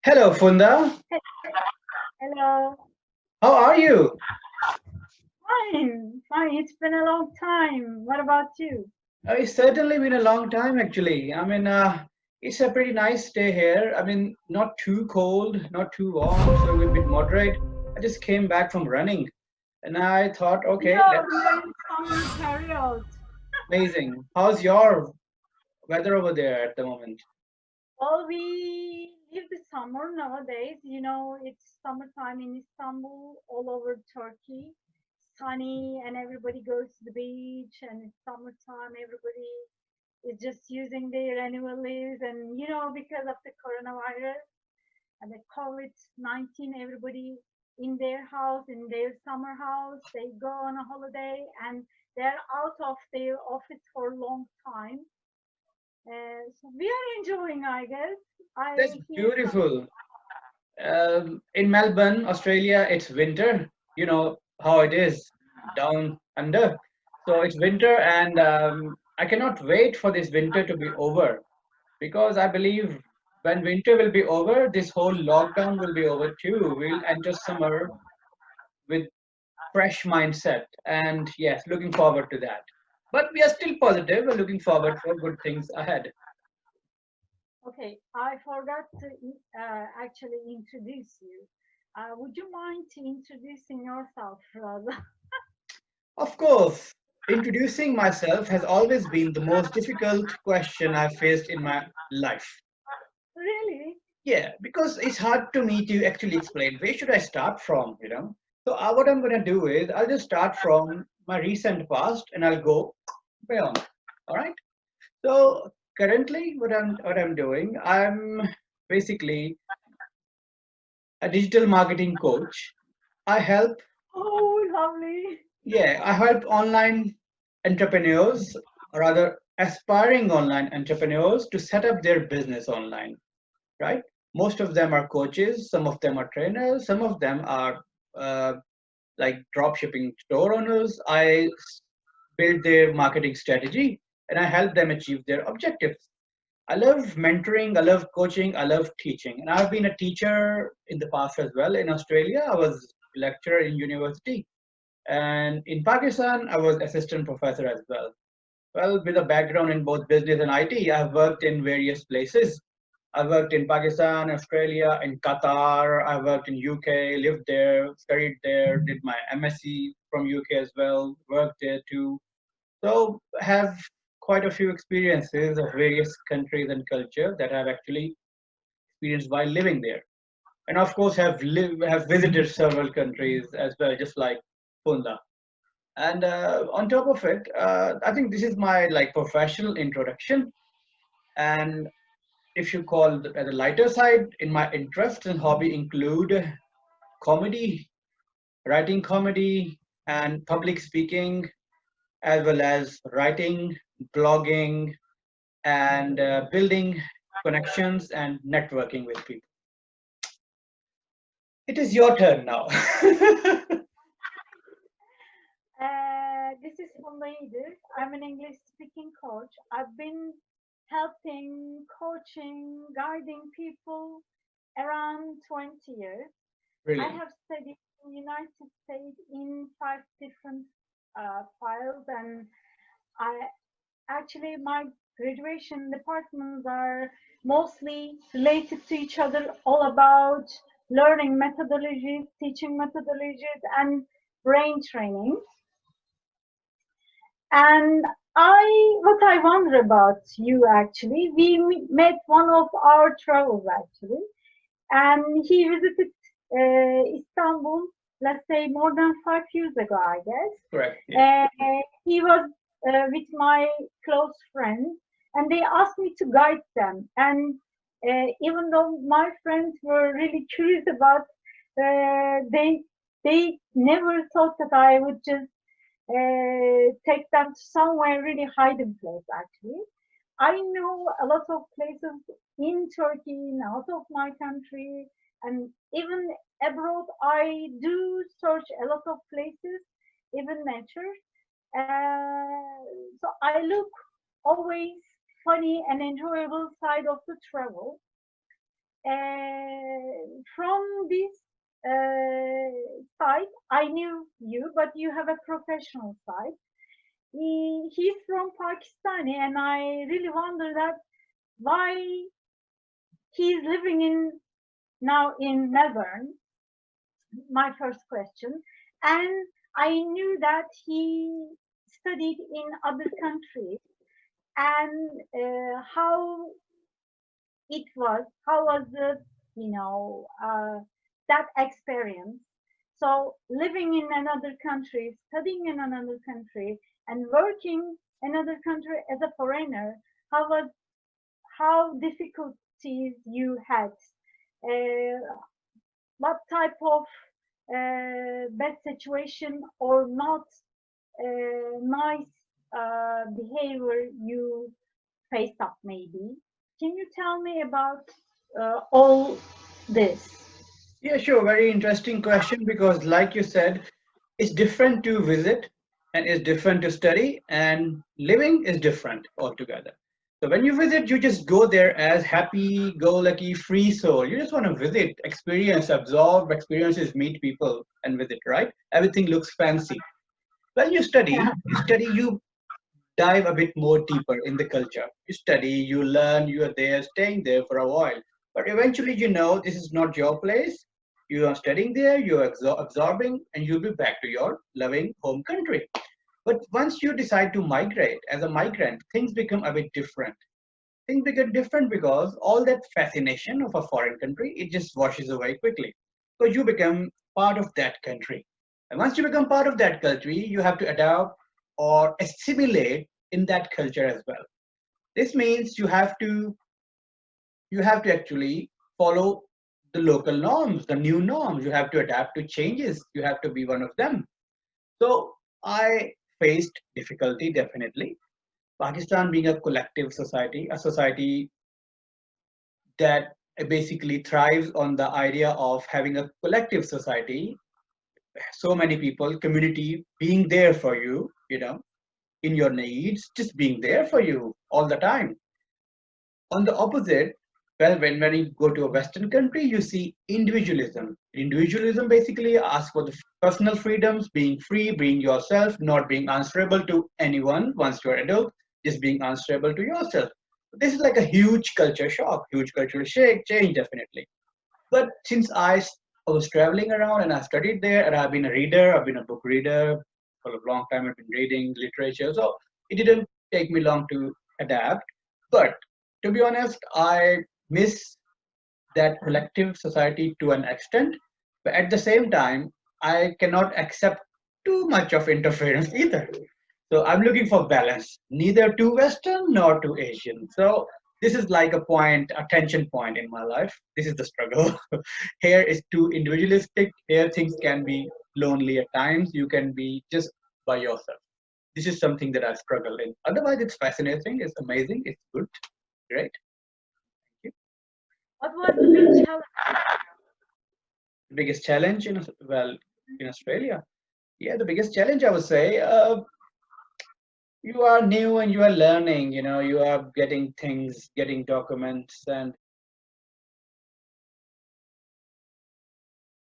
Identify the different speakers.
Speaker 1: Hello, Funda.
Speaker 2: Hello.
Speaker 1: How are you?
Speaker 2: Fine, fine. It's been a long time. What about you?
Speaker 1: It's certainly been a long time, actually. It's a pretty nice day here. Not too cold, not too warm, so a bit moderate. I just came back from running, and I thought, okay,
Speaker 2: Yeah, we
Speaker 1: let's.
Speaker 2: are in summer period.
Speaker 1: Amazing. How's your weather over there at the moment?
Speaker 2: Well, we live the summer nowadays. It's summertime in Istanbul, all over Turkey. Sunny, and everybody goes to the beach, and it's summertime. Everybody is just using their annual leaves, and because of the coronavirus and the COVID-19, everybody in their house, in their summer house, they go on a holiday and they're out of their office for a long time. So we are enjoying, I guess.
Speaker 1: That's
Speaker 2: I hear some.
Speaker 1: beautiful. In Melbourne, Australia, it's winter. You know how it is down under. So it's winter, and I cannot wait for this winter to be over because I believe when winter will be over, this whole lockdown will be over too. We'll enter summer with fresh mindset, and yes, looking forward to that. But we are still positive. We're looking forward for good things ahead.
Speaker 2: Okay, I forgot to actually introduce you. Would you mind introducing yourself, Raza?
Speaker 1: Of course, introducing myself has always been the most difficult question I've faced in my life.
Speaker 2: Really?
Speaker 1: Yeah, because it's hard to me to actually explain where should I start from. So what I'm gonna do is I'll just start from my recent past and I'll go beyond. All right. So currently, what I'm doing, I'm basically a digital marketing coach. I help,
Speaker 2: Oh, lovely.
Speaker 1: I help online entrepreneurs, or rather aspiring online entrepreneurs, to set up their business online. Right? Most of them are coaches, some of them are trainers, some of them are uh, like drop shipping store owners. I build their marketing strategy and I help them achieve their objectives. I love mentoring, I love coaching, I love teaching. And I've been a teacher in the past as well. In Australia, I was a lecturer in university. And in Pakistan, I was assistant professor as well. Well, with a background in both business and IT, I've worked in various places. I worked in Pakistan, Australia, in Qatar. I worked in UK, lived there, studied there, did my MSc from UK as well, worked there too. So have quite a few experiences of various countries and culture that I've actually experienced while living there. And of course have visited several countries as well, just like Funda. And on top of it, I think this is my like professional introduction. And if you call at the lighter side, in my interests and hobby include comedy, writing comedy, and public speaking, as well as writing, blogging, and building connections and networking with people. It is your turn now.
Speaker 2: This is Funda. I'm an English speaking coach. I've been helping, coaching, guiding people around 20 years. I
Speaker 1: Brilliant.
Speaker 2: have studied in the United States in five different files, and I actually my graduation departments are mostly related to each other, all about learning methodologies, teaching methodologies, and brain training. And what I wonder about you actually, we met one of our travels actually, and he visited Istanbul, let's say more than 5 years ago, I guess.
Speaker 1: Correct. Yes.
Speaker 2: He was with my close friends, and they asked me to guide them. And even though my friends were really curious about, they never thought that I would just take them to somewhere really hiding place. Actually, I know a lot of places in Turkey, and out of my country, and even abroad. I do search a lot of places, even nature. So I look always funny and enjoyable side of the travel. from this side, I knew you, but you have a professional side. He's from Pakistani, and I really wonder that why he's living now in Melbourne. My first question, and I knew that he studied in other countries, and how was the that experience. So living in another country, studying in another country, and working in another country as a foreigner, how difficulties you had, what type of bad situation or not nice behavior you faced up maybe. Can you tell me about all this?
Speaker 1: Yeah, sure. Very interesting question, because, like you said, it's different to visit and it's different to study, and living is different altogether. So when you visit, you just go there as happy-go-lucky, free soul. You just want to visit, experience, absorb experiences, meet people, and visit, right? Everything looks fancy. When you study, you dive a bit more deeper in the culture. You study, you learn, you are there, staying there for a while. But eventually, this is not your place. You are studying there, you are absorbing, and you'll be back to your loving home country. But once you decide to migrate as a migrant, things become a bit different. Things become different because all that fascination of a foreign country, it just washes away quickly. Because you become part of that country. And once you become part of that country, you have to adapt or assimilate in that culture as well. This means you have to actually follow the local norms, the new norms. You have to adapt to changes. You have to be one of them. So I faced difficulty, definitely. Pakistan being a collective society, a society that basically thrives on the idea of having a collective society, so many people, community being there for you, in your needs, just being there for you all the time. On the opposite, well, when you go to a Western country, you see individualism. Individualism basically asks for the personal freedoms, being free, being yourself, not being answerable to anyone once you're adult, just being answerable to yourself. This is like a huge culture shock, huge cultural change, definitely. But since I was traveling around and I studied there, and I've been a reader, I've been a book reader for a long time. I've been reading literature, so it didn't take me long to adapt. But to be honest, I miss that collective society to an extent. But at the same time, I cannot accept too much of interference either. So I'm looking for balance, neither too Western nor too Asian. So this is like a tension point in my life. This is the struggle. Here is too individualistic. Here things can be lonely at times. You can be just by yourself. This is something that I struggle in. Otherwise, it's fascinating. It's amazing. It's good. Great. Thank you.
Speaker 2: What was the big challenge?
Speaker 1: The biggest challenge in Australia. Yeah, the biggest challenge I would say, you are new and you are learning, you are getting things, getting documents, and